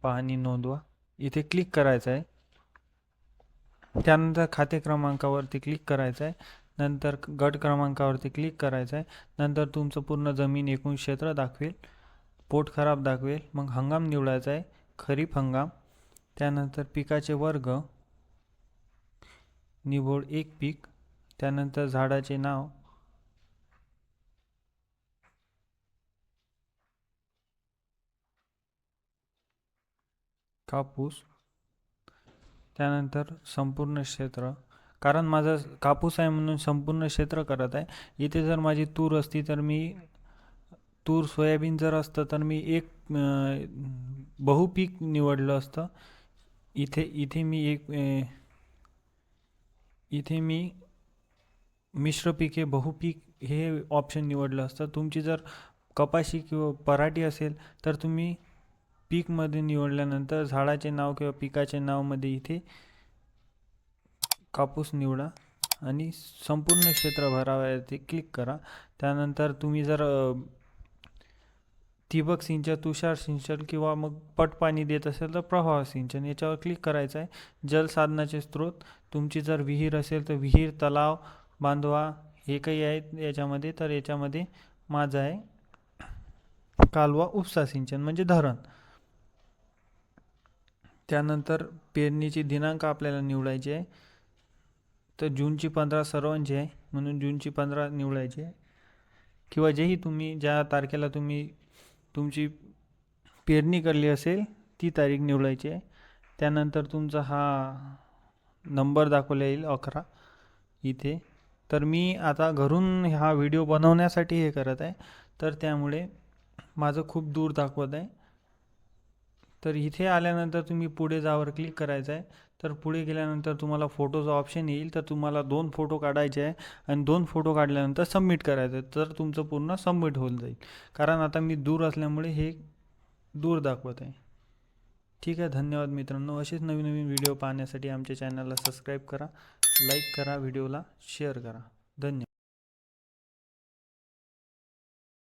पाहणी नोंदवा इथे क्लिक करायचं आहे. त्यानंतर खाते क्रमांकावरती क्लिक करायचं आहे. नंतर गट क्रमांकावरती क्लिक करायचं आहे. नंतर तुमचं पूर्ण जमीन एकूण क्षेत्र दाखवेल. पोट खराब दाखवेल. मग हंगाम निवडायचा आहे, खरीप हंगाम. त्यानंतर पिकाचे वर्ग, निवड एक पीक. त्यानंतर झाडाचे नाव, कापूस. त्यानंतर संपूर्ण क्षेत्र, कारण माझा कापूस आहे म्हणून संपूर्ण क्षेत्र करत आहे. इथे जर माझी तूर असती तर मी तूर सोयाबीन जर असतं तर मी एक बहुपीक निवडलं असतं. इथे इथे मी इथे मी मिश्र पिके बहुपीक हे ऑप्शन निवडलं असतं. तुमची जर कपाशी किंवा पराठी असेल तर तुम्ही पीकमध्ये निवडल्यानंतर झाडाचे नाव किंवा पिकाचे नावमध्ये इथे कापूस निवडा आणि संपूर्ण क्षेत्र भरावयाचे क्लिक करा. त्यानंतर तुम्ही जर ठिबक सिंचन, तुषार सिंचन किंवा मग पट पाणी देत असेल तर प्रवाह सिंचन याच्यावर क्लिक करायचं आहे. जलसाधनाचे स्रोत, तुमची जर विहीर असेल तर विहीर, तलाव, बांधवा हे काही आहेत याच्यामध्ये, तर याच्यामध्ये माझं आहे कालवा उपसा सिंचन म्हणजे धरण. त्यानंतर पेरणीची दिनांक आपल्याला निवडायची आहे. तर जूनची 15 सर्वांची आहे म्हणून जूनची 15 निवडायची आहे. किंवा जेही तुम्ही ज्या तारखेला तुम्ही तुमची पेरणी करली असेल ती तारीख निवडायची आहे. त्यानंतर तुमचा हा नंबर दाखवला येईल 11 इथे. तर मी आता घरून हा व्हिडिओ बनवण्यासाठी हे करत आहे, तर त्यामुळे माझं खूप दूर दाखवत आहे. तर इथे आल्यानंतर तुम्ही पुढे जावर क्लिक करायचं आहे. तर पुढे गेल्यानंतर तुम्हाला फोटोचा ऑप्शन येईल. तर तुम्हाला 2 फोटो काढायचे आहे आणि 2 फोटो काढल्यानंतर सबमिट करायचं आहे. तर तुमचं पूर्ण सबमिट होऊन जाईल. कारण आता मी दूर असल्यामुळे हे दूर दाखवत आहे. ठीक आहे, धन्यवाद मित्रांनो. असेच नवीन नवीन व्हिडिओ पाहण्यासाठी आमच्या चॅनलला सबस्क्राईब करा, लाईक करा, व्हिडिओला शेअर करा. धन्यवाद.